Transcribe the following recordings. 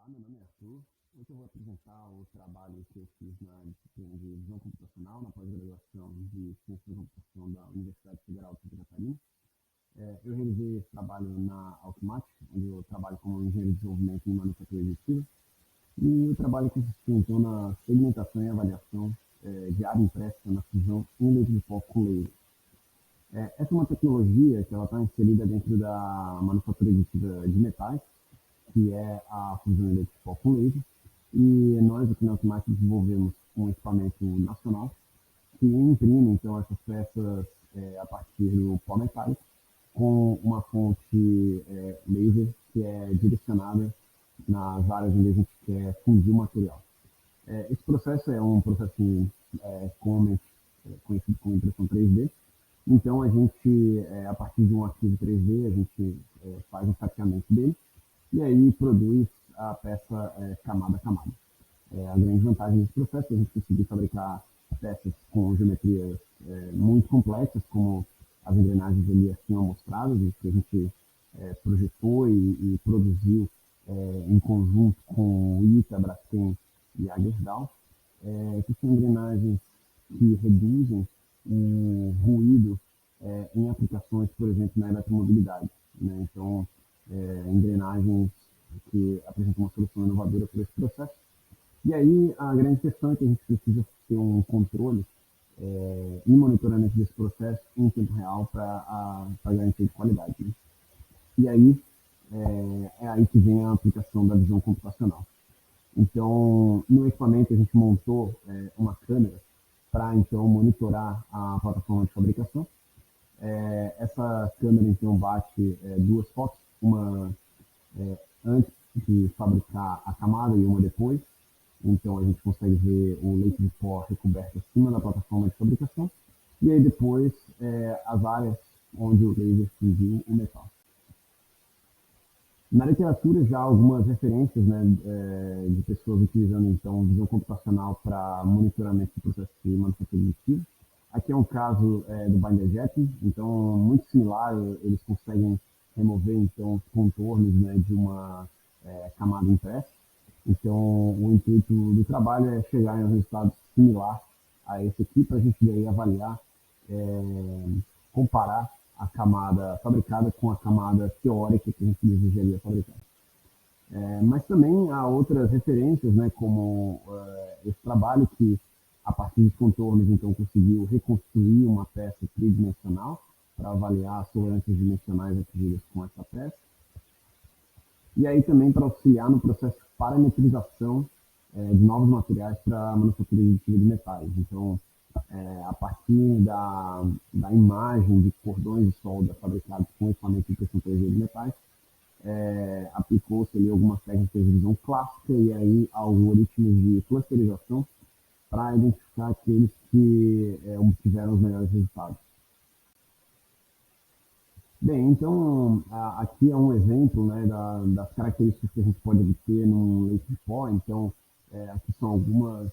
Olá, meu nome é Arthur. Hoje eu vou apresentar o trabalho que eu fiz na disciplina de visão computacional, na pós-graduação de Ciência da Computação da Universidade Federal de Santa Catarina. Eu realizei esse trabalho na Automatic, onde eu trabalho como engenheiro de desenvolvimento em manufatura aditiva. E o trabalho consistiu, então, na segmentação e avaliação de área impressa na fusão em leite de pó com laser. Essa é uma tecnologia que ela está inserida dentro da manufatura aditiva de metais, que é a fusão de pó com laser, e nós aqui na Automatic desenvolvemos um equipamento nacional que imprime então essas peças a partir do pó metálico com uma fonte laser que é direcionada nas áreas onde a gente quer fundir o material. Esse processo é um processo comumente conhecido como impressão 3D. Então a gente, a partir de um arquivo 3D, a gente faz um fatiamento dele e aí produz a peça camada a camada. A grande vantagem desse processo é a gente conseguir fabricar peças com geometrias muito complexas, como as engrenagens ali acima mostradas, que a gente projetou e produziu em conjunto com o ITA, Braskem e a Gerdau, que são engrenagens que reduzem o ruído em aplicações, por exemplo, na eletromobilidade, né? Então, engrenagens que apresentam uma solução inovadora para esse processo. E aí a grande questão é que a gente precisa ter um controle e monitoramento desse processo em tempo real para garantir de qualidade, né? E aí é aí que vem a aplicação da visão computacional. Então, no equipamento a gente montou uma câmera para então monitorar a plataforma de fabricação. Essa câmera então bate duas fotos, uma antes de fabricar a camada e uma depois. Então a gente consegue ver o leite de pó recoberto acima da plataforma de fabricação e aí depois as áreas onde o laser fundiu o metal. Na literatura já há algumas referências, né, de pessoas utilizando então visão computacional para monitoramento do processo de manufatura aditiva. Aqui é um caso do binder jetting, então muito similar, eles conseguem remover então os contornos, né, de uma camada impressa. Então o intuito do trabalho é chegar em um resultado similar a esse aqui para a gente daí avaliar, comparar a camada fabricada com a camada teórica que a gente desejaria fabricar. Mas também há outras referências, né, como esse trabalho que, a partir dos contornos, então conseguiu reconstruir uma peça tridimensional para avaliar as tolerâncias dimensionais atingidas com essa peça. E aí também para auxiliar no processo de parametrização de novos materiais para a manufatura aditiva de metais. Então, a partir da imagem de cordões de solda fabricados com equipamento de impressão 3D de metais, aplicou-se ali algumas técnicas de visão clássica e aí algoritmos de clusterização para identificar aqueles que obtiveram os melhores resultados. Bem, então aqui é um exemplo, né, das características que a gente pode obter num leite de pó. Então, aqui são algumas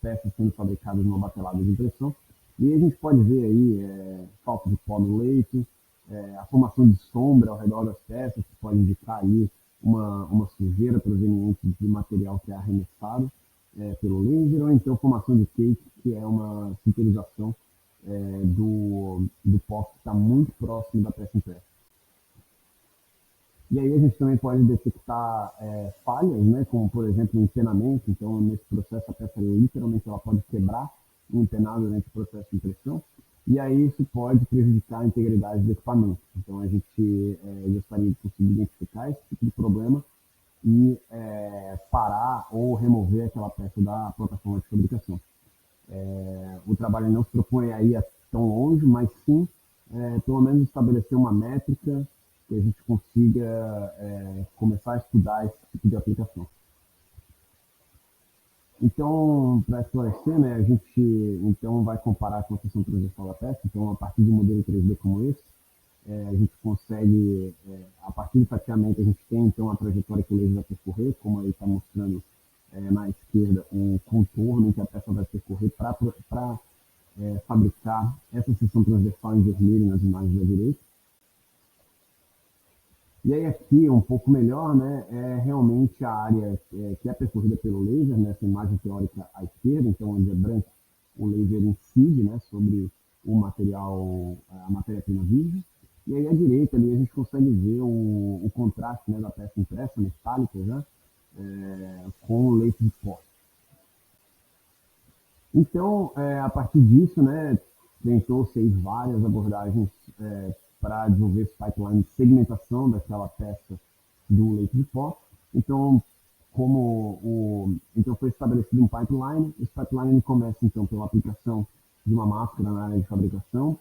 peças sendo fabricadas numa batelada de impressão. E a gente pode ver aí falta de pó no leite, a formação de sombra ao redor das peças, que pode indicar aí uma sujeira proveniente de material que é arremessado pelo laser, ou então formação de cake, que é uma sinterização do pó que está muito próximo da peça impressa. E aí a gente também pode detectar falhas, né, como por exemplo o empenamento. Então nesse processo a peça literalmente ela pode quebrar o empenado durante o processo de impressão, e aí isso pode prejudicar a integridade do equipamento. Então a gente gostaria de conseguir identificar esse tipo de problema e parar ou remover aquela peça da plataforma de fabricação. O trabalho não se propõe a ir tão longe, mas sim pelo menos estabelecer uma métrica que a gente consiga começar a estudar esse tipo de aplicação. Então, para esclarecer, né, a gente então vai comparar com a seção transversal da peça. Então, a partir de um modelo 3D como esse, a gente consegue, a partir do fatiamento, a gente tem então a trajetória que o laser vai percorrer, como aí está mostrando na esquerda, um contorno que a peça vai percorrer para fabricar essa seção transversal em vermelho nas imagens da direita. E aí aqui, um pouco melhor, né, é realmente a área que é percorrida pelo laser, né, essa imagem teórica à esquerda, então onde é branco, o laser incide, né, sobre o material, a matéria-prima virgem. E aí à direita ali a gente consegue ver o contraste, né, da peça impressa, metálica já, com o leite de pó. Então, a partir disso, né, tentou-se aí várias abordagens para desenvolver esse pipeline de segmentação daquela peça do leite de pó. Então, então foi estabelecido um pipeline. Esse pipeline começa então pela aplicação de uma máscara na área de fabricação.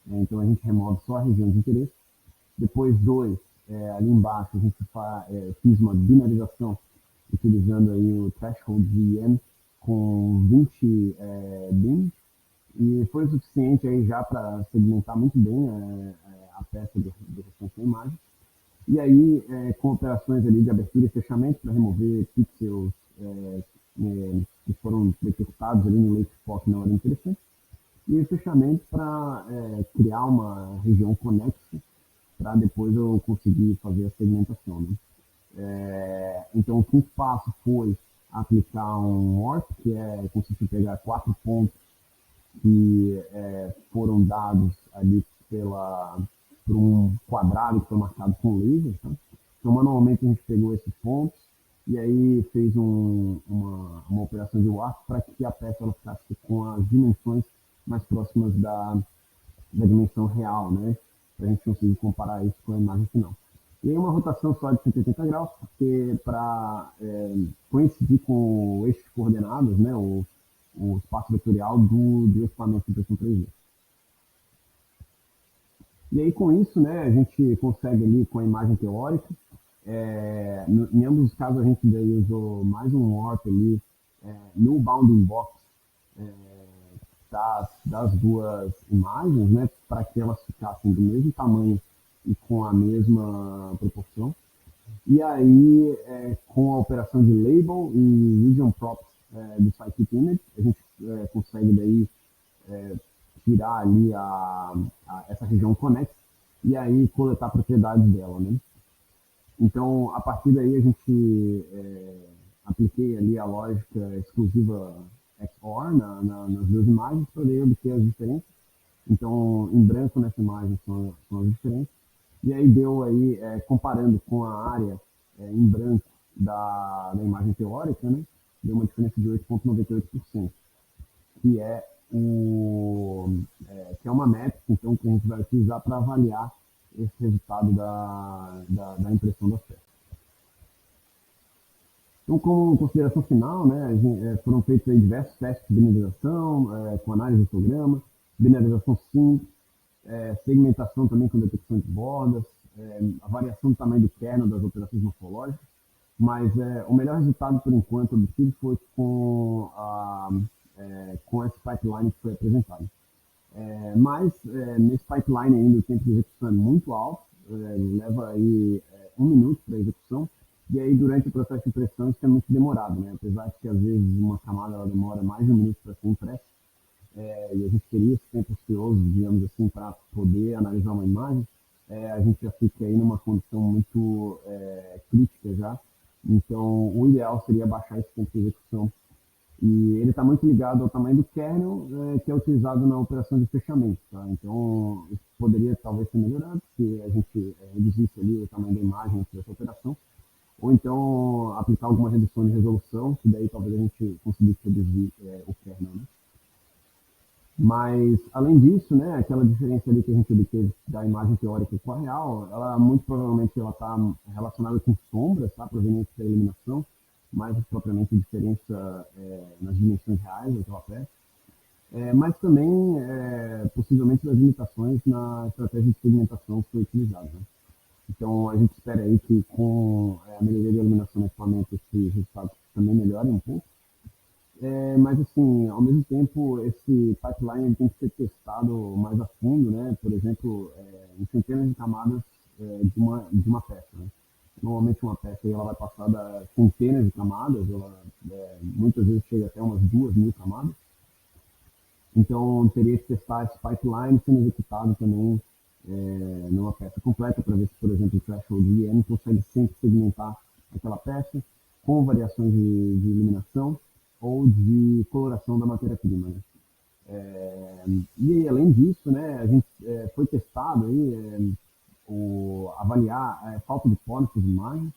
Então a gente remove só a região de interesse. Depois dois, ali embaixo a gente fiz uma binarização utilizando aí o threshold GM com 20 bins e foi o suficiente aí já para segmentar muito bem a peça do restante da imagem. E aí, com operações ali de abertura e fechamento para remover pixels que foram detectados ali no leite pó que não era interessante, e o fechamento para criar uma região conexa para depois eu conseguir fazer a segmentação. Né? Então, o quinto passo foi aplicar um ORP, que é consiste em pegar 4 pontos que foram dados ali por um quadrado que foi marcado com laser. Tá? Então, manualmente, a gente pegou esses pontos e aí fez uma operação de warp para que a peça ela ficasse com as dimensões mais próximas da dimensão real, né? Para a gente conseguir comparar isso com a imagem final. E aí uma rotação só de 180 graus, porque para coincidir com o eixo de coordenadas, né? O espaço vetorial do equipamento de impressão 3D. E aí com isso, né, a gente consegue ali com a imagem teórica, em ambos os casos a gente daí usou mais um warp ali no bounding box das duas imagens, né, para que elas ficassem do mesmo tamanho e com a mesma proporção. E aí, com a operação de label e region props do Scikit Image, a gente consegue daí tirar ali essa região conexa e aí coletar propriedades dela, né? Então, a partir daí a gente apliquei ali a lógica exclusiva XOR nas duas imagens para daí obter as diferenças. Então, em branco nessa imagem são as diferenças. E aí deu aí, comparando com a área em branco da imagem teórica, né, deu uma diferença de 8,98%, que que é uma métrica então, que a gente vai utilizar para avaliar esse resultado da impressão das peças. Então, como consideração final, né, foram feitos aí diversos testes de binarização, com análise de histograma, binarização simples, segmentação também com detecção de bordas, a variação do tamanho do kernel das operações morfológicas, mas o melhor resultado, por enquanto, obtido foi com esse pipeline que foi apresentado. Mas nesse pipeline ainda o tempo de execução é muito alto, leva aí 1 minuto para a execução, e aí durante o processo de impressão isso é muito demorado, né? Apesar de que às vezes uma camada ela demora mais de 1 minuto para ser impressa, e a gente teria esse tempo ocioso, digamos assim, para poder analisar uma imagem, a gente já fica aí numa condição muito crítica já. Então, o ideal seria baixar esse tempo de execução. E ele está muito ligado ao tamanho do kernel, que é utilizado na operação de fechamento. Tá? Então, isso poderia talvez ser melhorado se a gente reduzisse ali o tamanho da imagem dessa operação, ou então aplicar alguma redução de resolução, que daí talvez a gente conseguisse reduzir o kernel. Né? Mas, além disso, né, aquela diferença ali que a gente obteve da imagem teórica com a real, ela muito provavelmente está relacionada com sombras, tá, provenientes da iluminação, mais propriamente a diferença nas dimensões reais daquela peça, mas também possivelmente das limitações na estratégia de segmentação que foi utilizada. Né? Então, a gente espera aí que com a melhoria da iluminação no equipamento, esse resultado também melhore um pouco. Mas, assim, ao mesmo tempo, esse pipeline ele tem que ser testado mais a fundo, né? Por exemplo, em centenas de camadas de uma peça. Né? Normalmente, uma peça ela vai passar das centenas de camadas, ela muitas vezes chega até umas 2.000 camadas. Então, teria que testar esse pipeline sendo executado também numa peça completa para ver se, por exemplo, o threshold de IM consegue sempre segmentar aquela peça com variações de iluminação ou de coloração da matéria-prima. Né? E aí, além disso, né, a gente foi testado aí, avaliar a falta de pó nessas imagens,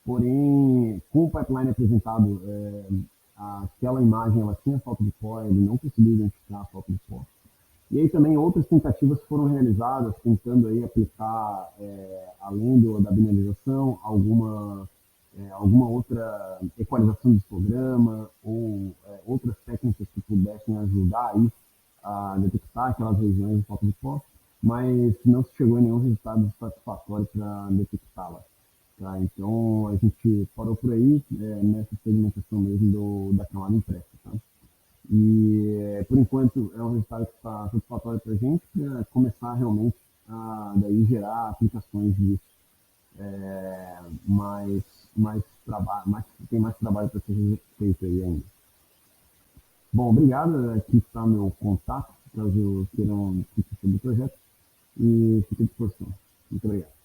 porém, com o pipeline apresentado, aquela imagem ela tinha falta de pó, ele não conseguiu identificar a falta de pó. E aí também outras tentativas foram realizadas, tentando aí aplicar, além da binarização, alguma outra equalização do histograma ou outras técnicas que pudessem ajudar aí a detectar aquelas regiões de falta de pó, mas não se chegou a nenhum resultado satisfatório para detectá-la. Tá? Então a gente parou por aí, nessa segmentação mesmo da camada impressa. Tá? E, por enquanto, é um resultado que está satisfatório para a gente, para começar realmente a daí gerar aplicações disso. Mas, tem mais trabalho para ser feito aí ainda. Bom, obrigado. Aqui está meu contato, caso queiram discutir sobre o projeto, e fique à disposição. Muito obrigado.